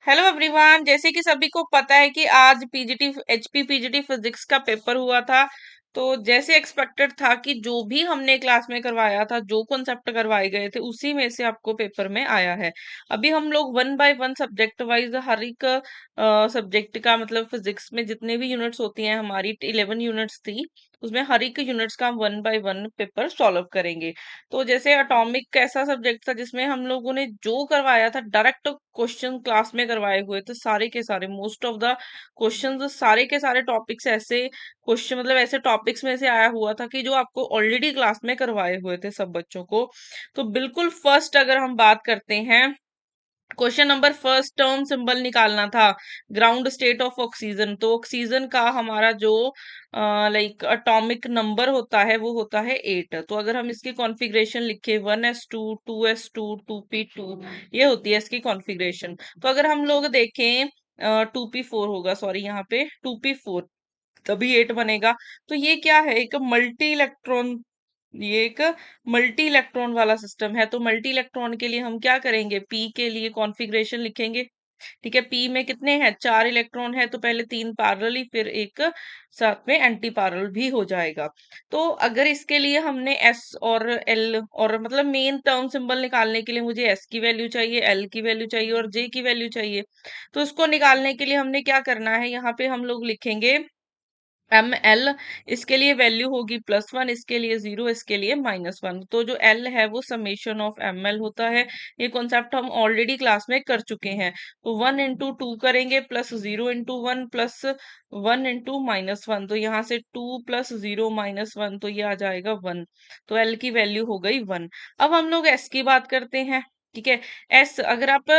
Hello everyone, जैसे कि सभी को पता है कि आज पीजीटी एचपी पीजीटी फिजिक्स का पेपर हुआ था। तो जैसे एक्सपेक्टेड था कि जो भी हमने क्लास में करवाया था, जो कॉन्सेप्ट करवाए गए थे, उसी में से आपको पेपर में आया है। अभी हम लोग one by one subject wise हर एक सब्जेक्ट का मतलब फिजिक्स में जितने भी यूनिट्स होती हैं, हमारी 11 यूनिट्स थी, उसमें हर एक यूनिट्स का हम one by one paper solve करेंगे। तो जैसे एटॉमिक ऐसा सब्जेक्ट था जिसमें हम लोगों ने जो करवाया था डायरेक्ट क्वेश्चन क्लास में करवाए हुए थे, सारे के सारे मोस्ट ऑफ द क्वेश्चंस, सारे के सारे टॉपिक्स ऐसे क्वेश्चन मतलब ऐसे टॉपिक्स में से आया हुआ था कि जो आपको ऑलरेडी क्लास में करवाए हुए थे सब बच्चों को। तो बिल्कुल फर्स्ट अगर हम बात करते हैं, question number first, term symbol निकालना था। ग्राउंड स्टेट ऑफ ऑक्सीजन, तो ऑक्सीजन का हमारा जो लाइक एटॉमिक नंबर होता है वो होता है 8। तो अगर हम इसकी कॉन्फ़िगरेशन लिखे 1s2 2s2 2p2, ये होती है इसकी कॉन्फ़िगरेशन। तो अगर हम लोग देखें 2p4 होगा, सॉरी यहाँ पे 2p4, तभी 8 बनेगा। तो ये क्या है, एक मल्टी इलेक्ट्रॉन, ये एक मल्टी इलेक्ट्रॉन वाला सिस्टम है। तो मल्टी इलेक्ट्रॉन के लिए हम क्या करेंगे, पी के लिए कॉन्फ़िगरेशन लिखेंगे। ठीक है, पी में कितने हैं, 4 इलेक्ट्रॉन है, तो पहले 3 पैरेलली, फिर एक साथ में एंटी पैरेलल भी हो जाएगा। तो अगर इसके लिए हमने एस और एल, और मतलब मेन टर्म सिंबल निकालने के लिए मुझे एस की वैल्यू चाहिए, एल की वैल्यू चाहिए और जे की वैल्यू चाहिए। तो उसको निकालने के लिए हमने क्या करना है, यहाँ पे हम लोग लिखेंगे एम एल। इसके लिए वैल्यू होगी +1, इसके लिए 0, इसके लिए -1। तो जो एल है वो समेशन ऑफ एम एल होता है। ये कॉन्सेप्ट हम ऑलरेडी क्लास में कर चुके हैं। तो 1 × 2 करेंगे, प्लस 0 × 1 प्लस 1 × -1। तो यहाँ से 2 + 0 -1, तो ये आ जाएगा 1। तो एल की वैल्यू हो गई 1। अब हम लोग एस की बात करते हैं। ठीक है, एस अगर आप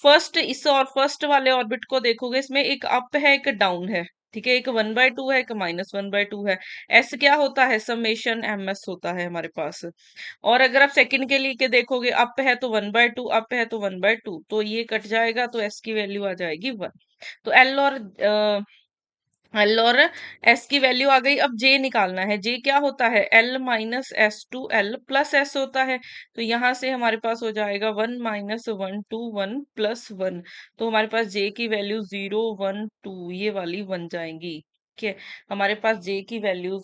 फर्स्ट इस और फर्स्ट वाले ऑर्बिट को देखोगे, इसमें एक अप है एक डाउन है। ठीक है, एक 1/2 है, एक -1/2 है। एस क्या होता है, समेशन एम एस होता है हमारे पास। और अगर आप सेकंड के लिए के देखोगे, अप है तो 1/2, अप है तो 1/2, तो ये कट जाएगा, तो एस की वैल्यू आ जाएगी 1। तो एल और एस की वैल्यू आ गई। अब जे निकालना है। जे क्या होता है, L -s2 L plus S होता है। तो यहाँ से हमारे पास हो जाएगा 1 -1 2 1 +1। तो हमारे पास जे की वैल्यू 0 1 2 ये वाली बन जाएंगी। ठीक है, हमारे पास जे की वैल्यूज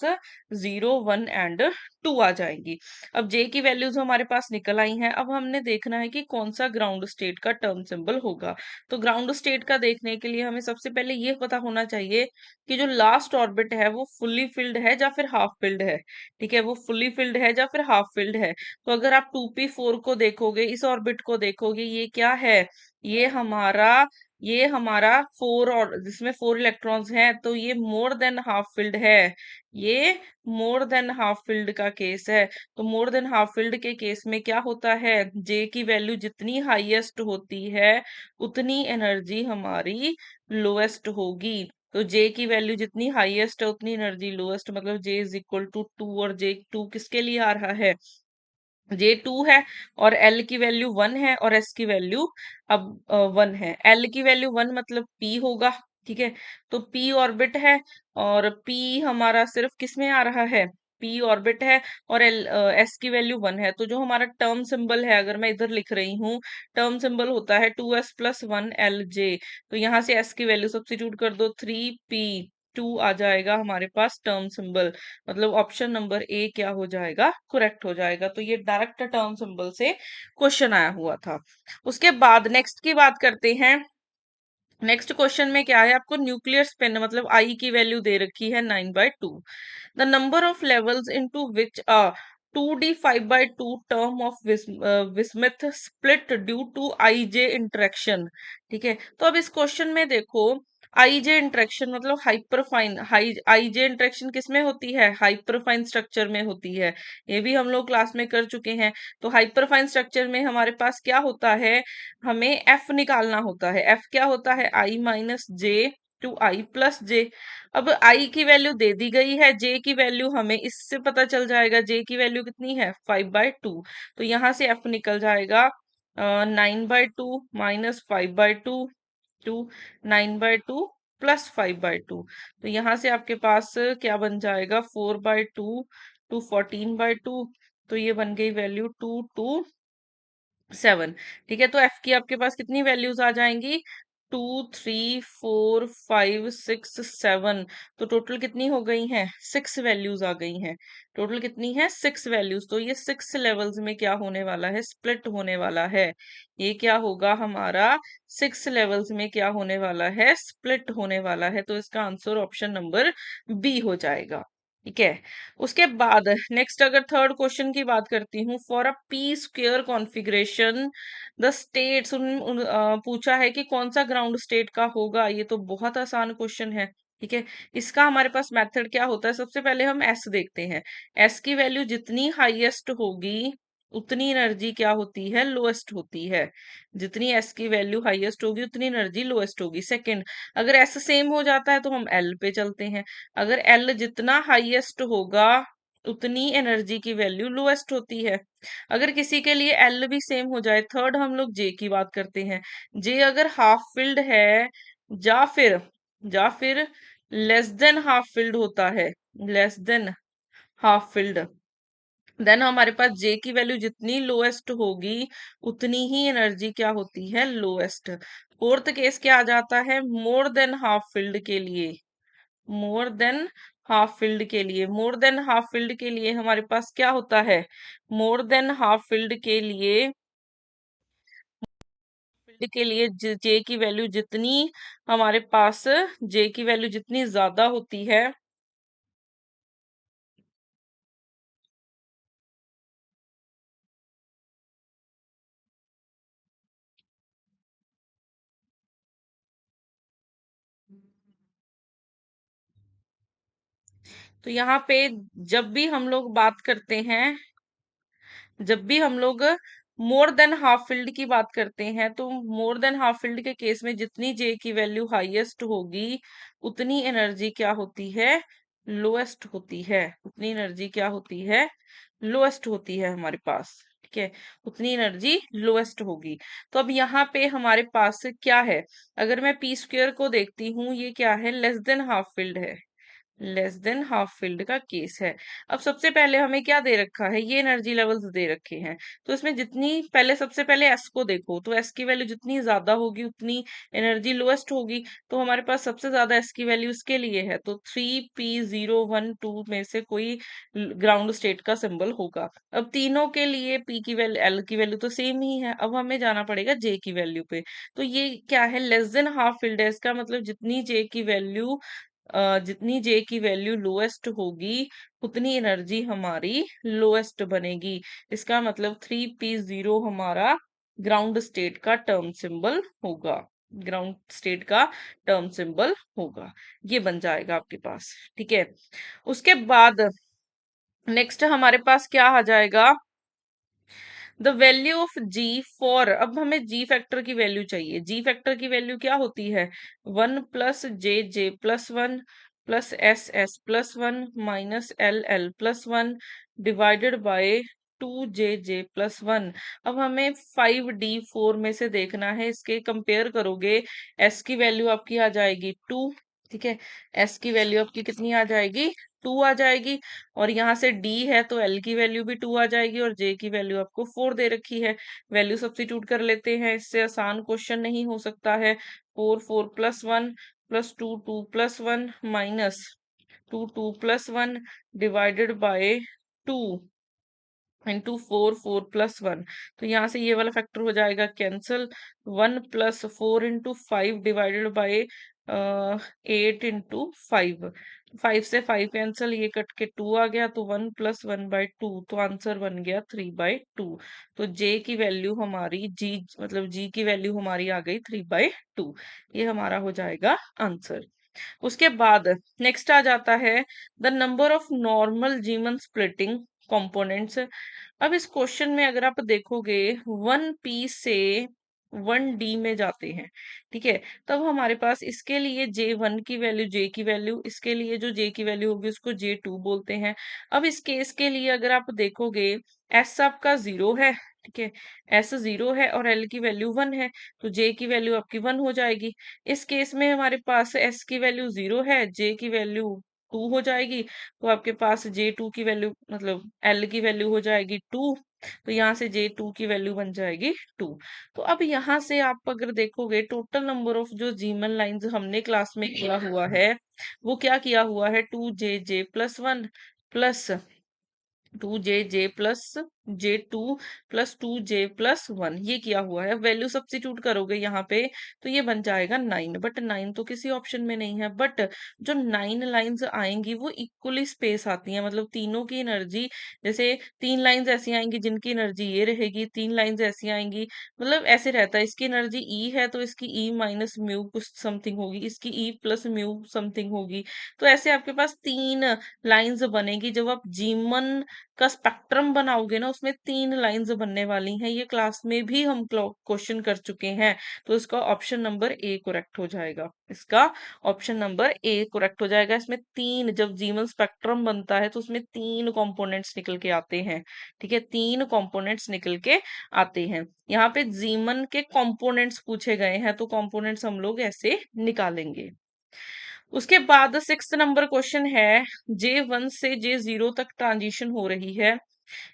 0 1 एंड 2 आ जाएंगी। अब जे की वैल्यूज हमारे पास निकल आई हैं। अब हमने देखना है कि कौन सा ग्राउंड स्टेट का टर्म सिंबल होगा। तो ग्राउंड स्टेट का देखने के लिए हमें सबसे पहले ये पता होना चाहिए कि जो लास्ट ऑर्बिट है वो फुल्ली फिल्ड है या फिर हाफ फिल्ड है। ठीक है, वो फुल्ली फिल्ड है या फिर हाफ फिल्ड है। तो अगर आप 2p4 को देखोगे, इस ऑर्बिट को देखोगे, ये क्या है, ये हमारा ये हमारा 4, और जिसमें 4 इलेक्ट्रॉन्स हैं, तो ये मोर देन हाफ फिल्ड है। ये मोर देन हाफ फिल्ड का केस है। तो मोर देन हाफ फिल्ड के केस में क्या होता है, जे की वैल्यू जितनी हाईएस्ट होती है उतनी एनर्जी हमारी लोएस्ट होगी। तो जे की वैल्यू जितनी हाईएस्ट है उतनी एनर्जी लोएस्ट, मतलब जे इज इक्वल टू 2। और जे 2 किसके लिए आ रहा है, जे 2 है, और एल की वैल्यू 1 है, और एस की वैल्यू अब 1 है। एल की वैल्यू 1 मतलब पी होगा। ठीक है, तो पी ऑर्बिट है, और पी हमारा सिर्फ किस में आ रहा है, पी ऑर्बिट है, और एस की वैल्यू 1 है। तो जो हमारा टर्म सिंबल है, अगर मैं इधर लिख रही हूँ, टर्म सिंबल होता है 2s + 1 एल जे। तो यहाँ से एस की वैल्यू सब्स्टिट्यूट कर दो, 3p2 आ जाएगा हमारे पास टर्म सिंबल। मतलब ऑप्शन नंबर ए क्या हो जाएगा, करेक्ट हो जाएगा। तो ये डायरेक्ट टर्म सिंबल से क्वेश्चन आया हुआ था। उसके बाद नेक्स्ट की बात करते हैं। नेक्स्ट क्वेश्चन में क्या है, आपको न्यूक्लियर स्पिन मतलब आई की वैल्यू दे रखी है 9/2। The number of levels into which a 2d 5/2 term of bismuth split due to I J interaction. ठीक है, तो अब इस क्वेश्चन में देखो, आई जे इंटरेक्शन मतलब हाइपरफाइन, आई जे इंटरेक्शन किस में होती है, हाइपरफाइन स्ट्रक्चर में होती है। ये भी हम लोग क्लास में कर चुके हैं। तो हाइपरफाइन स्ट्रक्चर में हमारे पास क्या होता है, हमें एफ निकालना होता है। एफ क्या होता है, आई -j टू आई + जे। अब आई की वैल्यू दे दी गई है, जे की वैल्यू हमें इससे पता चल जाएगा, जे की वैल्यू कितनी है 5/2। तो यहाँ से एफ निकल जाएगा 9/2 -5/2 टू 9/2 +5/2। तो यहाँ से आपके पास क्या बन जाएगा, 4/2 टू 14/2। तो ये बन गई वैल्यू 2 to 7। ठीक है, तो एफ की आपके पास कितनी वैल्यूज आ जाएंगी, 2 3 4 5 6 7, तो टोटल कितनी हो गई हैं? 6 वैल्यूज आ गई हैं। टोटल कितनी है? 6 वैल्यूज। तो ये 6 लेवल्स में क्या होने वाला है? स्प्लिट होने वाला है। ये क्या होगा हमारा? 6 लेवल्स में क्या होने वाला है? स्प्लिट होने वाला है। तो इसका आंसर ऑप्शन नंबर बी हो जाएगा। ठीक है। उसके बाद नेक्स्ट अगर थर्ड क्वेश्चन की बात करती हूँ, for a P square configuration the states, पूछा है कि कौन सा ग्राउंड स्टेट का होगा। ये तो बहुत आसान क्वेश्चन है। ठीक है। इसका हमारे पास मेथड क्या होता है? सबसे पहले हम एस देखते हैं। एस की वैल्यू जितनी हाईएस्ट होगी उतनी एनर्जी क्या होती है? लोएस्ट होती है। जितनी एस की वैल्यू हाईएस्ट होगी उतनी एनर्जी लोएस्ट होगी। सेकंड, अगर एस सेम हो जाता है तो हम एल पे चलते हैं। अगर एल जितना हाईएस्ट होगा उतनी एनर्जी की वैल्यू लोएस्ट होती है। अगर किसी के लिए एल भी सेम हो जाए, थर्ड हम लोग जे की बात करते हैं। जे अगर हाफ फिल्ड है या फिर लेस देन हाफ फिल्ड होता है, less than half filled, then हमारे पास जे की वैल्यू जितनी लोएस्ट होगी उतनी ही एनर्जी क्या होती है? लोएस्ट। फोर्थ केस क्या आ जाता है? मोर देन हाफ फील्ड के लिए, मोर देन हाफ फील्ड के लिए, मोर देन हाफ फील्ड के लिए हमारे पास क्या होता है? मोर देन हाफ फील्ड के लिए, फील्ड के लिए जे की वैल्यू जितनी हमारे पास, जे की वैल्यू जितनी ज्यादा होती है, तो यहाँ पे जब भी हम लोग बात करते हैं, जब भी हम लोग मोर देन हाफ फील्ड की बात करते हैं, तो मोर देन हाफ फील्ड के केस में जितनी जे की वैल्यू हाईएस्ट होगी उतनी एनर्जी क्या होती है? लोएस्ट होती है। उतनी एनर्जी क्या होती है? लोएस्ट होती है हमारे पास। ठीक है। उतनी एनर्जी लोएस्ट होगी। तो अब यहाँ पे हमारे पास क्या है? अगर मैं पी स्क्वेयर को देखती हूँ, ये क्या है? लेस देन हाफ फील्ड है। लेस देन हाफ फील्ड का केस है। अब सबसे पहले हमें क्या दे रखा है? ये एनर्जी लेवल्स दे रखे हैं। तो इसमें जितनी पहले, सबसे पहले एस को देखो, तो एस की वैल्यू जितनी ज्यादा होगी उतनी एनर्जी लोएस्ट होगी। तो हमारे पास सबसे ज्यादा एस की वैल्यू इसके लिए है, तो 3p012 में से कोई ग्राउंड स्टेट का सिंबल होगा। अब तीनों के लिए पी की वैल्यू, एल की वैल्यू तो सेम ही है। अब हमें जाना पड़ेगा जे की वैल्यू पे। तो ये क्या है? लेस देन हाफ फील्ड है। इसका मतलब जितनी जे की वैल्यू, जितनी जे की वैल्यू लोएस्ट होगी उतनी एनर्जी हमारी लोएस्ट बनेगी। इसका मतलब 3p0 हमारा ग्राउंड स्टेट का टर्म सिंबल होगा। ग्राउंड स्टेट का टर्म सिंबल होगा। ये बन जाएगा आपके पास। ठीक है। उसके बाद नेक्स्ट हमारे पास क्या आ जाएगा? The value of G for, अब हमें जी फैक्टर की वैल्यू चाहिए। जी फैक्टर की वैल्यू क्या होती है? 1 + J+1 +S+1 -LL+1 divided by 2JJ+1। अब हमें 5D4 में से देखना है, इसके कंपेयर करोगे। एस की वैल्यू आपकी आ जाएगी 2। ठीक है। एस की वैल्यू आपकी कितनी आ जाएगी? 2 आ जाएगी। और यहाँ से डी है तो एल की वैल्यू भी 2 आ जाएगी, और जे की वैल्यू आपको 4 दे रखी है। वैल्यू सब्स्टिट्यूट कर लेते हैं, इससे आसान क्वेश्चन नहीं हो सकता है। 4 4 + 1 +2 2 + 1 -2 2 + 1 डिवाइडेड बाय 2 × 4 4 + 1। तो यहाँ से ये वाला फैक्टर हो जाएगा कैंसल। 1 + 4 × 5 divided by 8 × 5। 5 से 5 कैंसल, ये कट के 2 आ गया, तो 1 + 1/2, तो आंसर बन गया 3/2। तो जे की वैल्यू हमारी, जी मतलब जी की वैल्यू हमारी आ गई 3/2। ये हमारा हो जाएगा आंसर। उसके बाद नेक्स्ट आ जाता है the number of normal जीमन splitting components. अब इस क्वेश्चन में अगर आप देखोगे, 1p से 1d में जाते हैं। ठीक है। तब हमारे पास इसके लिए J1 की वैल्यू, J की वैल्यू, इसके लिए जो J की वैल्यू होगी उसको J2 बोलते हैं। अब इस केस के लिए अगर आप देखोगे, S आपका 0 है। ठीक है। S 0 है और L की वैल्यू 1 है, तो J की वैल्यू आपकी 1 हो जाएगी। इस केस में हमारे पास S की वैल्यू 0 है, J की वैल्यू टू हो जाएगी, तो आपके पास J2 की वैल्यू मतलब L की वैल्यू हो जाएगी 2। तो यहाँ से J2 की वैल्यू बन जाएगी 2। तो अब यहाँ से आप अगर देखोगे टोटल नंबर ऑफ जो जीमन लाइंस हमने क्लास में किया हुआ है, वो क्या किया हुआ है, 2JJ+1 plus 2JJ+J2 plus 2J+1 ये किया हुआ है। वैल्यू सब्स्टिट्यूट करोगे यहाँ पे तो ये बन जाएगा 9, बट 9 तो किसी ऑप्शन में नहीं है। बट जो 9 लाइंस आएंगी वो इक्वली स्पेस आती हैं, मतलब तीनों की एनर्जी, जैसे 3 लाइंस ऐसी आएंगी जिनकी एनर्जी ये रहेगी, 3 लाइंस ऐसी आएंगी, मतलब ऐसे रहता है। इसकी एनर्जी ई है तो इसकी ई माइनस म्यू कुछ समथिंग होगी, इसकी ई प्लस म्यू समथिंग होगी। तो ऐसे आपके पास 3 लाइंस बनेगी। जब आप जीमन का स्पेक्ट्रम बनाओगे ना, उसमें 3 लाइंस बनने वाली हैं। ये क्लास में भी हम क्वेश्चन कर चुके हैं। तो इसका ऑप्शन नंबर ए करेक्ट हो जाएगा। इसका ऑप्शन नंबर ए करेक्ट हो जाएगा। इसमें तीन, जब जीमन स्पेक्ट्रम बनता है तो उसमें 3 कंपोनेंट्स निकल के आते हैं। ठीक है, 3 कंपोनेंट्स निकल के आते हैं। यहाँ पे जीमन के कंपोनेंट्स पूछे गए हैं तो कंपोनेंट्स हम लोग ऐसे निकालेंगे। उसके बाद 6 नंबर क्वेश्चन है, J1 से J0 तक ट्रांजिशन हो रही है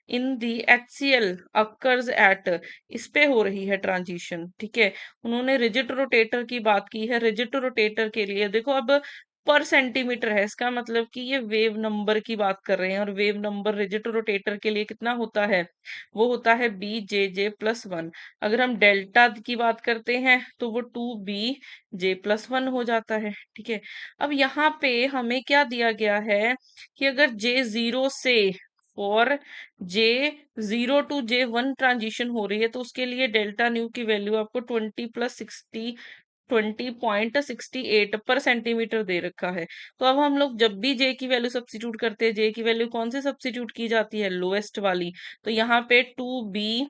इन दी HCl अकर्स एट, इस पे हो रही है ट्रांजिशन। ठीक है, उन्होंने रिजिड रोटेटर की बात की है। रिजिड रोटेटर के लिए देखो, अब पर सेंटीमीटर है, इसका मतलब कि ये वेव नंबर की बात कर रहे हैं, और वेव नंबर रिजिड रोटेटर के लिए कितना होता है, वो होता है BJJ+1। अगर हम डेल्टा की बात करते हैं तो वो 2BJ+1 हो जाता है। ठीक है, अब यहाँ पे हमें क्या दिया गया है कि अगर J0 से और J0 to J1 ट्रांजिशन हो रही है तो उसके लिए डेल्टा न्यू की वैल्यू आपको 20+60 20.68 पर सेंटीमीटर दे रखा है। तो अब हम लोग जब भी J की वैल्यू सब्स्टिट्यूट करते हैं, J की वैल्यू कौन से सब्स्टिट्यूट की जाती है, लोएस्ट वाली। तो यहाँ पे 2B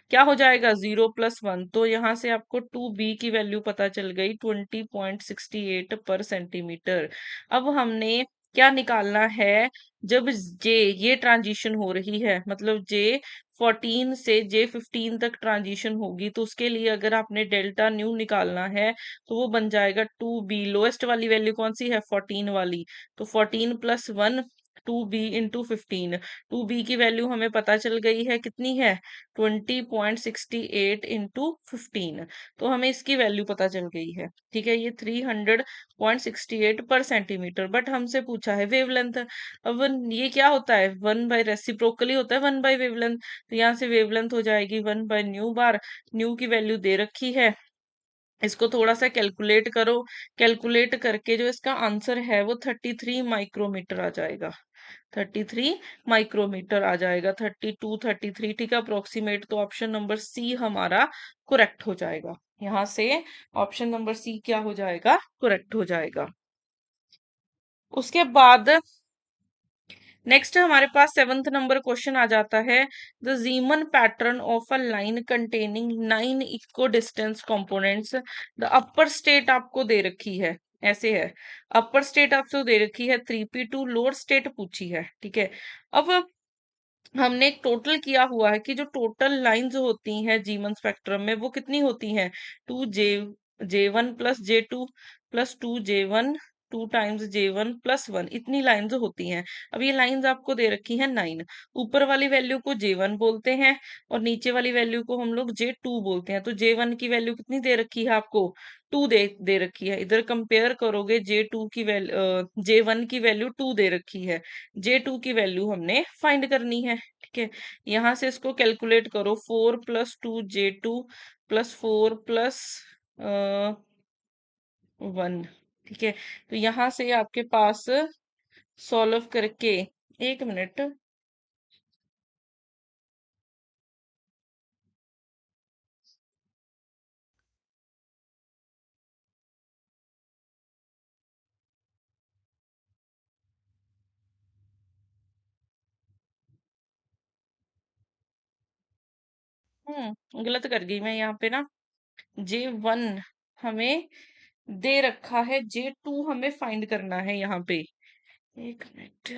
क्या हो जाएगा, 0+1। तो यहाँ से आपको 2B की वैल्यू पता चल गई 20.68 पर सेंटीमीटर। अब हमने क्या निकालना है, जब J ये ट्रांजिशन हो रही है, मतलब J14 से J15 तक ट्रांजिशन होगी, तो उसके लिए अगर आपने डेल्टा न्यू निकालना है तो वो बन जाएगा 2B। लोएस्ट वाली वैल्यू कौन सी है, 14 वाली। तो 14+1, 2B into 15। 2B की वैल्यू हमें पता चल गई है, कितनी है, 20.68 into 15। तो हमें इसकी वैल्यू पता चल गई है। ठीक है, ये 300.68 पर सेंटीमीटर। बट हमसे पूछा है वेवलेंथ। अब ये क्या होता है, 1 बाय रेसिप्रोकली होता है 1 बाय वेवलेंथ। तो यहाँ से वेवलेंथ हो जाएगी 1/न्यू बार। न्यू की वैल्यू दे रखी है, इसको थोड़ा सा कैलकुलेट करो। कैलकुलेट करके जो इसका आंसर है वो 33 माइक्रोमीटर आ जाएगा। 33 माइक्रोमीटर आ जाएगा, 32 33। ठीक है, अप्रोक्सीमेट। तो ऑप्शन नंबर सी हमारा करेक्ट हो जाएगा। यहाँ से ऑप्शन नंबर सी क्या हो जाएगा, करेक्ट हो जाएगा। उसके बाद नेक्स्ट हमारे पास 7th नंबर क्वेश्चन आ जाता है, the जीमन pattern of a line containing 9 इक्को distance components. The upper state आपको दे रखी है, ऐसे है, अपर स्टेट आपको दे रखी है 3P2, लोअर स्टेट पूछी है। ठीक है, अब हमने एक टोटल किया हुआ है कि जो टोटल लाइंस होती हैं जीमन स्पेक्ट्रम में वो कितनी होती हैं, 2J1+J2 plus 2J1, 2 times J1+1, इतनी लाइंस होती हैं। अब ये लाइंस आपको दे रखी हैं 9। ऊपर वाली वैल्यू को J1 बोलते हैं और नीचे वाली वैल्यू को हम लोग J2 बोलते हैं। तो J1 की वैल्यू कितनी दे रखी है आपको, 2 दे रखी है। इधर कंपेयर करोगे, J2 की वैल्यू, J1 की वैल्यू 2 दे रखी है, J2 की वैल्यू हमने फाइंड करनी है। ठीक है, यहाँ से इसको कैलकुलेट करो, 4+2J2+4+1। ठीक है, तो यहाँ से आपके पास सॉल्व करके, 1 मिनट। गलत कर गई मैं यहाँ पे ना। J1 हमें दे रखा है, J2 हमें फाइंड करना है यहाँ पे। 1 मिनट,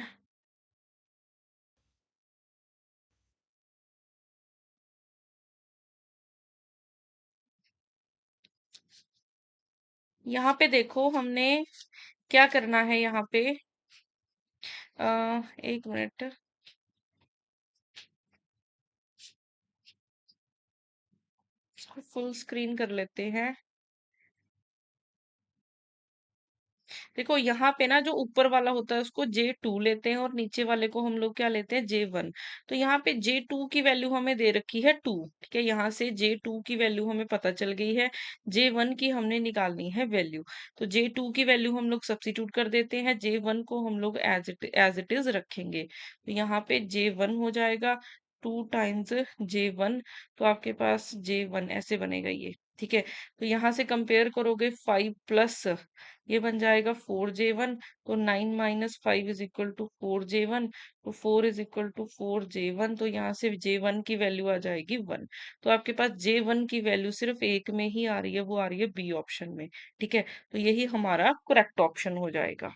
यहाँ पे देखो हमने क्या करना है यहाँ पे, एक मिनट। फुल स्क्रीन कर लेते हैं। देखो यहाँ पे ना जो ऊपर वाला होता है उसको J2 लेते हैं और नीचे वाले को हम लोग क्या लेते हैं J1। तो यहाँ पे J2 की वैल्यू हमें दे रखी है 2। ठीक है, यहाँ से J2 की वैल्यू हमें पता चल गई है। J1 की हमने निकालनी है वैल्यू। तो J2 की वैल्यू हम लोग सब्स्टिट्यूट कर देते हैं, J1 को हम लोग एज इट इज रखेंगे। तो यहाँ पे J1 हो जाएगा 2 टाइम्स J1। तो आपके पास J1 ऐसे बनेगा ये। ठीक है, तो यहाँ से कंपेयर करोगे 5 प्लस ये बन जाएगा 4J1। तो 9 - 5 = 4J1। तो 4 = 4J1। तो यहाँ से J1 की वैल्यू आ जाएगी 1। तो आपके पास J1 की वैल्यू सिर्फ एक में ही आ रही है, वो आ रही है बी ऑप्शन में। ठीक है, तो यही हमारा करेक्ट ऑप्शन हो जाएगा।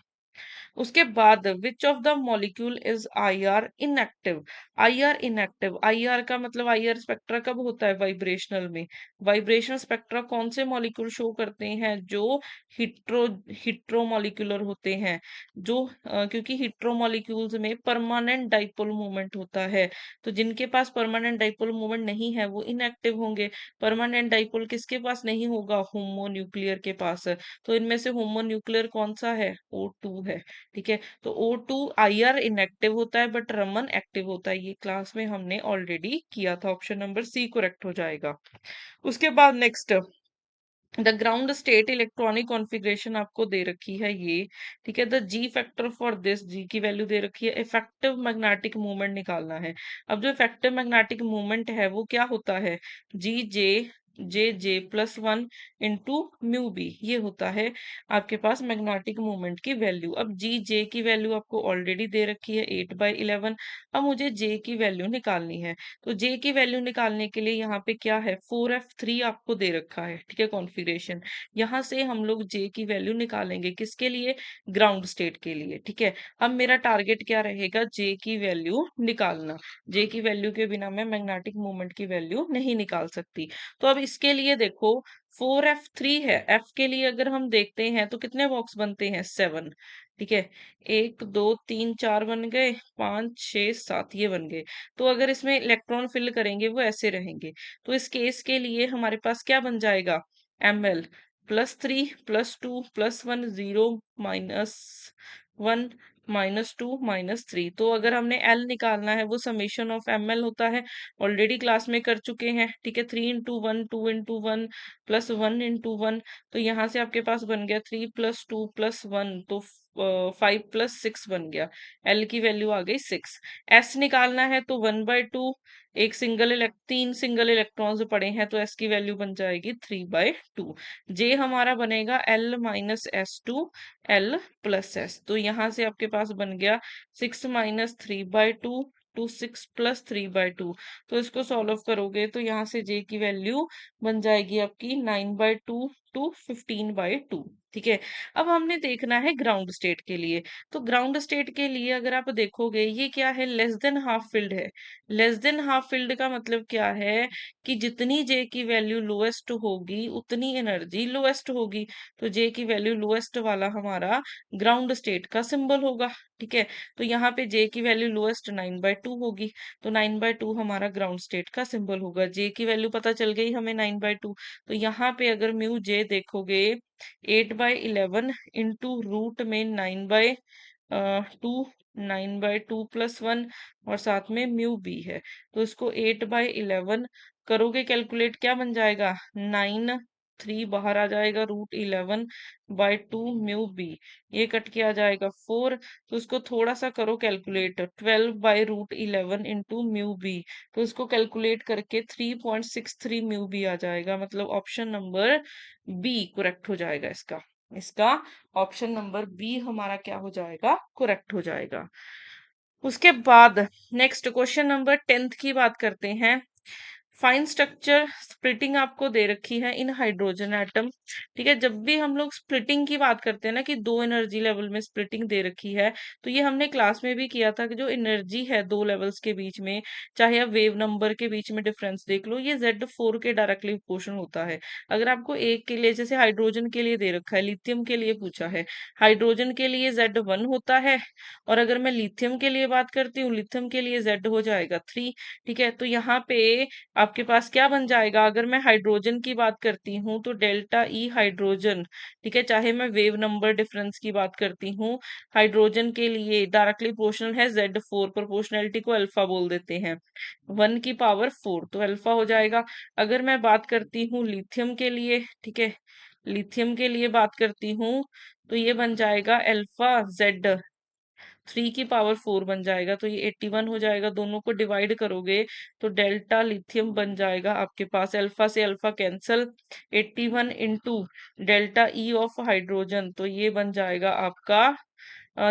उसके बाद which of the molecule is I R inactive. I R inactive, I R का मतलब आई आर स्पेक्ट्रा कब होता है वाइब्रेशनल में। वाइब्रेशनल स्पेक्ट्रा कौन से मॉलिक्यूल शो करते हैं, जो हिट्रो हिट्रो मॉलिक्यूलर होते हैं। जो क्योंकि हिट्रो मॉलिक्यूल्स में परमानेंट डाइपोल मूवमेंट होता है। तो जिनके पास परमानेंट डाइपोल मूवमेंट नहीं है वो इनएक्टिव होंगे। परमानेंट डाइपोल किसके पास नहीं होगा, होमो न्यूक्लियर के पास। तो इनमें से होमो न्यूक्लियर कौन सा है, O2 है। ठीक है, तो O2 IR इनएक्टिव होता है बट रमन एक्टिव होता है। ये क्लास में हमने ऑलरेडी किया था, ऑप्शन नंबर सी करेक्ट हो जाएगा। उसके बाद next, the ground state electronic configuration आपको दे रखी है ये। ठीक है, the G factor for this, G की वैल्यू दे रखी है। इफेक्टिव मैग्नेटिक मूवमेंट निकालना है। अब जो इफेक्टिव मैग्नेटिक मूवमेंट है वो क्या होता है, G J+1 into mu B, ये होता है आपके पास मैग्नेटिक मूवमेंट की वैल्यू। अब जी जे की वैल्यू आपको ऑलरेडी दे रखी है 8/11। अब मुझे जे की वैल्यू निकालनी है। तो जे की वैल्यू निकालने के लिए यहाँ पे क्या है, 4f3 आपको दे रखा है। ठीक है, कॉन्फ़िगरेशन। यहाँ से हम लोग जे की वैल्यू निकालेंगे, किसके लिए, ग्राउंड स्टेट के लिए। ठीक है, अब मेरा टारगेट क्या रहेगा, जे की वैल्यू निकालना। जे की वैल्यू के बिना मैं मैग्नेटिक मूवमेंट की वैल्यू नहीं निकाल सकती। तो अब इसके लिए देखो 4f3 है, एफ के लिए अगर हम देखते हैं तो कितने बॉक्स बनते हैं, 7। ठीक है, 1 2 3 4 बन गए, 5 6 7 ये बन गए। तो अगर इसमें इलेक्ट्रॉन फिल करेंगे वो ऐसे रहेंगे। तो इस केस के लिए हमारे पास क्या बन जाएगा, ml +3 +2 +1 0 -1 -2 -3। तो अगर हमने L निकालना है वो समेशन ऑफ ml होता है, ऑलरेडी क्लास में कर चुके हैं। ठीक है, 3 × 1 2 × 1 +1 × 1। तो यहाँ से आपके पास बन गया 3 + 2 + 1, तो 5 + 6 बन गया। L की वैल्यू आ गई 6। S निकालना है तो 1/2, एक तीन सिंगल इलेक्ट्रॉन्स पड़े हैं तो S की वैल्यू बन जाएगी 3/2। J हमारा बनेगा L - S2 L + S। तो यहाँ से आपके पास बन गया 6 - 3/2 टू 6 + 3/2। तो इसको सॉल्व करोगे तो यहाँ से J की वैल्यू बन जाएगी आपकी 9/2 टू 15/2। ठीक है, अब हमने देखना है ग्राउंड स्टेट के लिए। तो ग्राउंड स्टेट के लिए अगर आप देखोगे ये क्या है, लेस देन हाफ फिल्ड है। लेस देन हाफ फील्ड का मतलब क्या है, कि जितनी जे की वैल्यू लोएस्ट होगी उतनी एनर्जी लोएस्ट होगी। तो जे की वैल्यू लोएस्ट वाला हमारा ग्राउंड स्टेट का सिंबल होगा। ठीक है, तो यहाँ पे जे की वैल्यू लोएस्ट 9/2 होगी। तो 9/2 हमारा ग्राउंड स्टेट का सिंबल होगा। जे की वैल्यू पता चल गई हमें 9/2। तो यहाँ पे अगर म्यू जे देखोगे 8/11 इंटू रूट में 9/2, 9/2 + 1 और साथ में म्यू बी है। तो इसको 8/11 करोगे कैलकुलेट, क्या बन जाएगा, 9 3 बाहर आ जाएगा, √11/2 म्यू बी। ये कट के आ जाएगा 4। तो इसको थोड़ा सा करो कैलकुलेट, 12/√11 इंटू म्यू बी। तो इसको कैलकुलेट करके 3.63 म्यू बी आ जाएगा। मतलब ऑप्शन नंबर बी करेक्ट हो जाएगा इसका। इसका ऑप्शन नंबर बी हमारा क्या हो जाएगा, करेक्ट हो जाएगा। उसके बाद नेक्स्ट क्वेश्चन नंबर 10th की बात करते हैं। फाइन स्ट्रक्चर स्प्लिटिंग आपको दे रखी है इन हाइड्रोजन एटम। ठीक है, जब भी हम लोग स्प्लिटिंग की बात करते हैं ना कि दो एनर्जी लेवल में स्प्लिटिंग दे रखी है, तो ये हमने क्लास में भी किया था कि जो एनर्जी है दो लेवल्स के बीच में, चाहे आप वेव नंबर के बीच में डिफरेंस देख लो, ये Z4 के डायरेक्टली प्रोपोर्शनल होता है। अगर आपको एक के लिए, जैसे हाइड्रोजन के लिए दे रखा है, लिथियम के लिए पूछा है, हाइड्रोजन के लिए Z1 होता है, और अगर मैं लिथियम के लिए बात करती हूँ, लिथियम के लिए Z हो जाएगा 3। ठीक है, तो यहाँ पे आपके पास क्या बन जाएगा, अगर मैं हाइड्रोजन की बात करती हूँ तो डेल्टा ई हाइड्रोजन। ठीक है, चाहे मैं वेव नंबर डिफरेंस की बात करती हूँ, हाइड्रोजन के लिए डायरेक्टली प्रोपोर्शनल है Z4, प्रोपोर्शनैलिटी को अल्फा बोल देते हैं, 1 की पावर 4, तो अल्फा हो जाएगा। अगर मैं बात करती हूँ लिथियम के लिए, ठीक है, लिथियम के लिए बात करती हूँ, तो ये बन जाएगा अल्फा Z 3 की पावर 4 बन जाएगा, तो ये 81 हो जाएगा। दोनों को डिवाइड करोगे तो डेल्टा लिथियम बन जाएगा आपके पास, अल्फा से alpha cancel, 81 into delta E of hydrogen, तो ये बन जाएगा आपका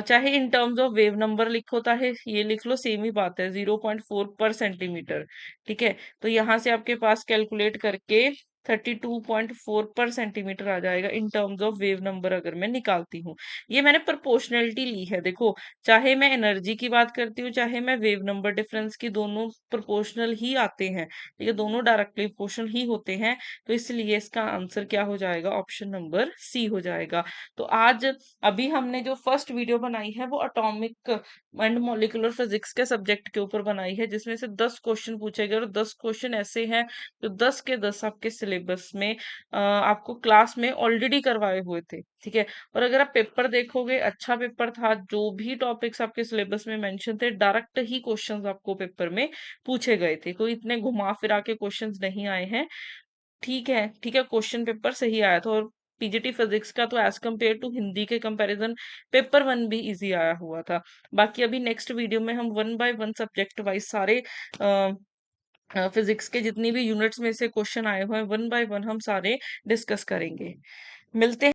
चाहे in terms of wave number लिखो, चाहे ये लिख लो, सेम ही बात है, 0.4 पर सेंटीमीटर। ठीक है, तो यहाँ से आपके पास कैलकुलेट करके 32.4 पर सेंटीमीटर आ जाएगा in terms of wave number, अगर मैं निकालती हूँ। ये मैंने प्रोपोर्शनैलिटी ली है, देखो, चाहे मैं एनर्जी की बात करती हूँ, चाहे मैं वेव नंबर डिफरेंस की, दोनों प्रोपोर्शनल ही आते हैं। ठीक है, दोनों डायरेक्टली प्रोपोर्शनल ही होते हैं, तो इसलिए इसका आंसर क्या हो जाएगा, ऑप्शन नंबर सी हो जाएगा। तो आज अभी हमने जो फर्स्ट वीडियो बनाई है वो एटॉमिक एंड मॉलिक्यूलर फिजिक्स के सब्जेक्ट के ऊपर बनाई है, जिसमें से 10 क्वेश्चन पूछे गए, और 10 क्वेश्चन ऐसे हैं जो 10 के 10 आपके सिलेबस में आपको क्लास में ऑलरेडी करवाए हुए थे। ठीक है, और अगर आप पेपर देखोगे, अच्छा पेपर था, जो भी टॉपिक्स आपके सिलेबस में मेंशन थे, डायरेक्ट ही क्वेश्चंस आपको पेपर में पूछे गए थे, कोई इतने घुमा फिरा के क्वेश्चंस नहीं आए हैं। ठीक है, ठीक है, क्वेश्चन पेपर सही आया था, और पीजीटी फिजिक्स का तो एज कम्पेयर टू हिंदी के कंपैरिजन पेपर वन भी इजी आया हुआ था। बाकी अभी नेक्स्ट वीडियो में हम one by one subject wise सारे फिजिक्स के जितनी भी यूनिट्स में से क्वेश्चन आए हुए हैं, वन बाय वन हम सारे डिस्कस करेंगे। मिलते